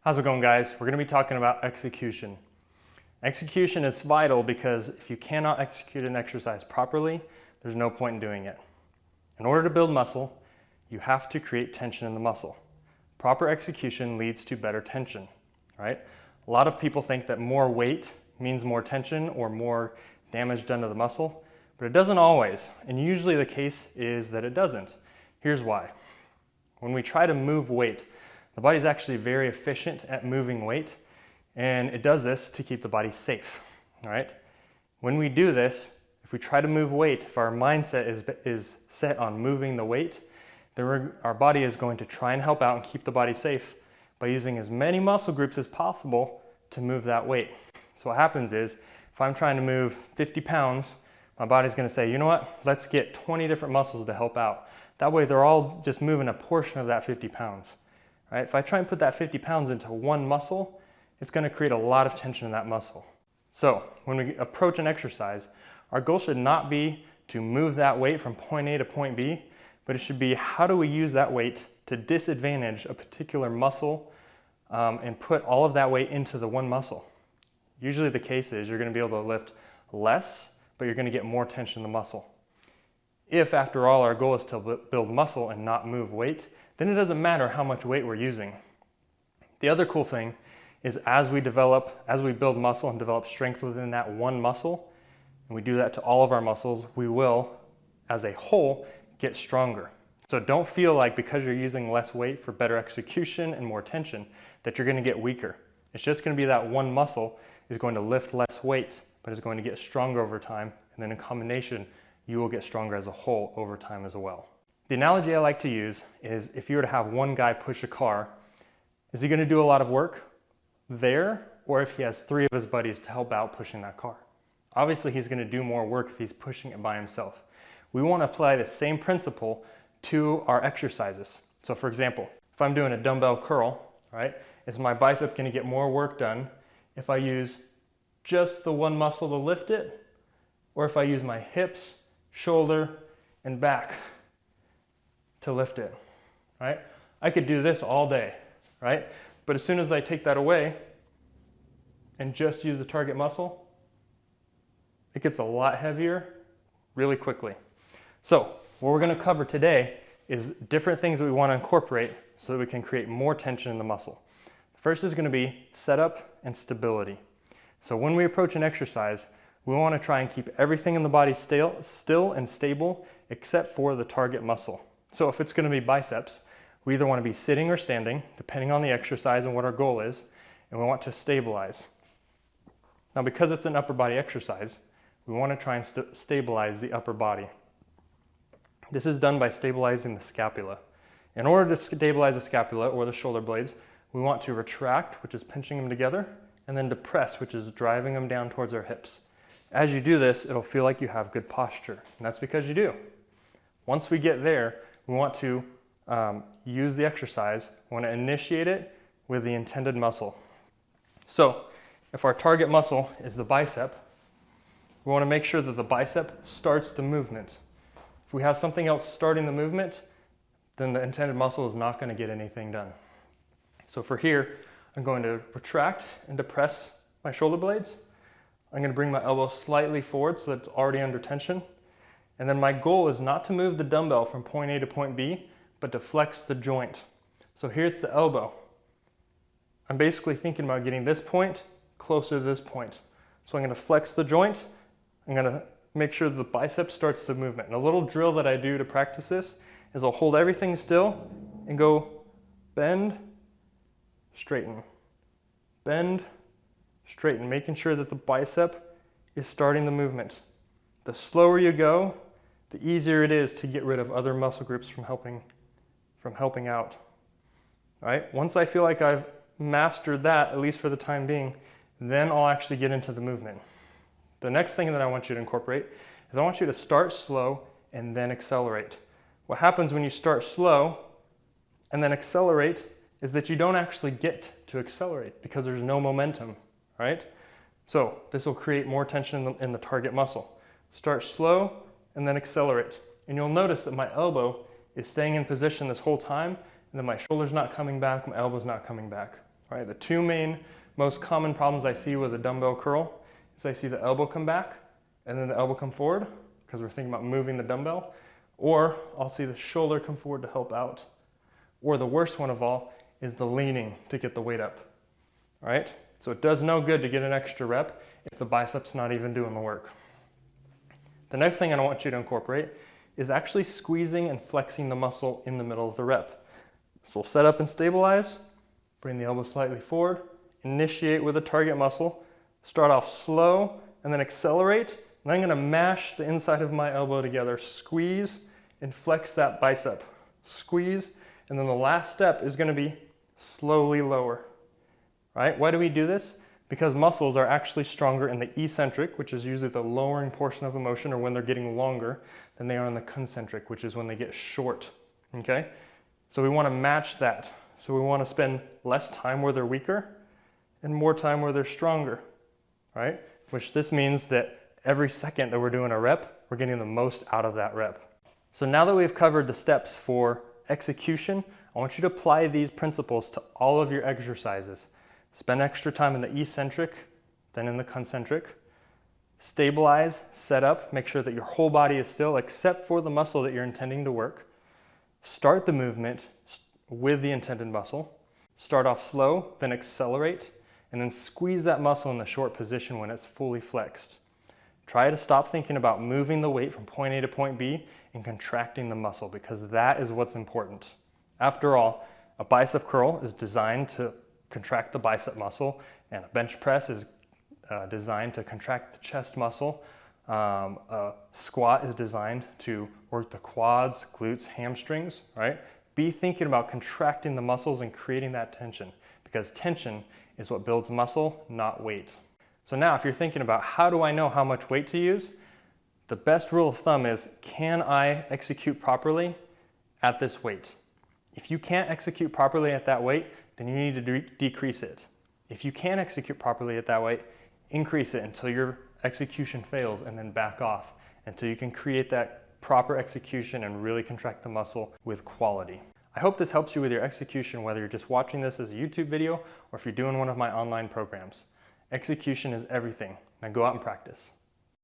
How's it going, guys? We're going to be talking about execution. Execution is vital because if you cannot execute an exercise properly, there's no point in doing it. In order to build muscle, you have to create tension in the muscle. Proper execution leads to better tension, right? A lot of people think that more weight means more tension or more damage done to the muscle, but it doesn't always, and usually the case is that it doesn't. Here's why. When we try to move weight, the body's actually very efficient at moving weight, and it does this to keep the body safe, all right? When we do this, if we try to move weight, if our mindset is set on moving the weight, then our body is going to try and help out and keep the body safe by using as many muscle groups as possible to move that weight. So what happens is, if I'm trying to move 50 pounds, my body's gonna say, you know what, let's get 20 different muscles to help out. That way they're all just moving a portion of that 50 pounds. Right? If I try and put that 50 pounds into one muscle, it's going to create a lot of tension in that muscle. So when we approach an exercise, our goal should not be to move that weight from point A to point B, but it should be how do we use that weight to disadvantage a particular muscle and put all of that weight into the one muscle. Usually the case is you're going to be able to lift less, but you're going to get more tension in the muscle. If after all our goal is to build muscle and not move weight, then it doesn't matter how much weight we're using. The other cool thing is as we build muscle and develop strength within that one muscle, and we do that to all of our muscles, we will, as a whole, get stronger. So don't feel like because you're using less weight for better execution and more tension, that you're gonna get weaker. It's just gonna be that one muscle is going to lift less weight, but is going to get stronger over time, and then in combination, you will get stronger as a whole over time as well. The analogy I like to use is if you were to have one guy push a car, is he going to do a lot of work there, or if he has three of his buddies to help out pushing that car? Obviously he's going to do more work if he's pushing it by himself. We want to apply the same principle to our exercises. So for example, if I'm doing a dumbbell curl, right, is my bicep going to get more work done if I use just the one muscle to lift it, or if I use my hips, shoulder, and back to lift it, right? I could do this all day, right? But as soon as I take that away and just use the target muscle, it gets a lot heavier really quickly. So what we're gonna cover today is different things that we wanna incorporate so that we can create more tension in the muscle. First is gonna be setup and stability. So when we approach an exercise, we wanna try and keep everything in the body still and stable except for the target muscle. So if it's going to be biceps, we either want to be sitting or standing, depending on the exercise and what our goal is, and we want to stabilize. Now because it's an upper body exercise, we want to try and stabilize the upper body. This is done by stabilizing the scapula. In order to stabilize the scapula or the shoulder blades, we want to retract, which is pinching them together, and then depress, which is driving them down towards our hips. As you do this, it'll feel like you have good posture, and that's because you do. Once we get there, we want to use the exercise. We want to initiate it with the intended muscle. So if our target muscle is the bicep, we want to make sure that the bicep starts the movement. If we have something else starting the movement, then the intended muscle is not going to get anything done. So for here, I'm going to retract and depress my shoulder blades. I'm going to bring my elbow slightly forward so that it's already under tension. And then my goal is not to move the dumbbell from point A to point B, but to flex the joint. So here's the elbow. I'm basically thinking about getting this point closer to this point. So I'm going to flex the joint. I'm going to make sure the bicep starts the movement. And a little drill that I do to practice this is I'll hold everything still and go bend, straighten, bend, straighten, making sure that the bicep is starting the movement. The slower you go, the easier it is to get rid of other muscle groups from helping out. All right? Once I feel like I've mastered that, at least for the time being, then I'll actually get into the movement. The next thing that I want you to incorporate is I want you to start slow and then accelerate. What happens when you start slow and then accelerate is that you don't actually get to accelerate because there's no momentum, right? So this will create more tension in the target muscle. Start slow and then accelerate. And you'll notice that my elbow is staying in position this whole time, and then my shoulder's not coming back, my elbow's not coming back. Right? The two main most common problems I see with a dumbbell curl is I see the elbow come back and then the elbow come forward because we're thinking about moving the dumbbell, or I'll see the shoulder come forward to help out. Or the worst one of all is the leaning to get the weight up. All right? So it does no good to get an extra rep if the bicep's not even doing the work. The next thing I want you to incorporate is actually squeezing and flexing the muscle in the middle of the rep. So we'll set up and stabilize, bring the elbow slightly forward, initiate with a target muscle, start off slow and then accelerate. And I'm going to mash the inside of my elbow together, squeeze and flex that bicep. Squeeze, and then the last step is going to be slowly lower. Right? Why do we do this? Because muscles are actually stronger in the eccentric, which is usually the lowering portion of a motion, or when they're getting longer, than they are in the concentric, which is when they get short. Okay? So we want to match that. So we want to spend less time where they're weaker and more time where they're stronger. Right? Which this means that every second that we're doing a rep, we're getting the most out of that rep. So now that we've covered the steps for execution, I want you to apply these principles to all of your exercises. Spend extra time in the eccentric, then in the concentric. Stabilize, set up, make sure that your whole body is still except for the muscle that you're intending to work. Start the movement with the intended muscle. Start off slow, then accelerate, and then squeeze that muscle in the short position when it's fully flexed. Try to stop thinking about moving the weight from point A to point B and contracting the muscle, because that is what's important. After all, a bicep curl is designed to contract the bicep muscle, and a bench press is designed to contract the chest muscle. A squat is designed to work the quads, glutes, hamstrings, right? Be thinking about contracting the muscles and creating that tension, because tension is what builds muscle, not weight. So now if you're thinking about how do I know how much weight to use, the best rule of thumb is, can I execute properly at this weight? If you can't execute properly at that weight, then you need to decrease it. If you can execute properly at that weight, increase it until your execution fails, and then back off until you can create that proper execution and really contract the muscle with quality. I hope this helps you with your execution, whether you're just watching this as a YouTube video or if you're doing one of my online programs. Execution is everything. Now go out and practice.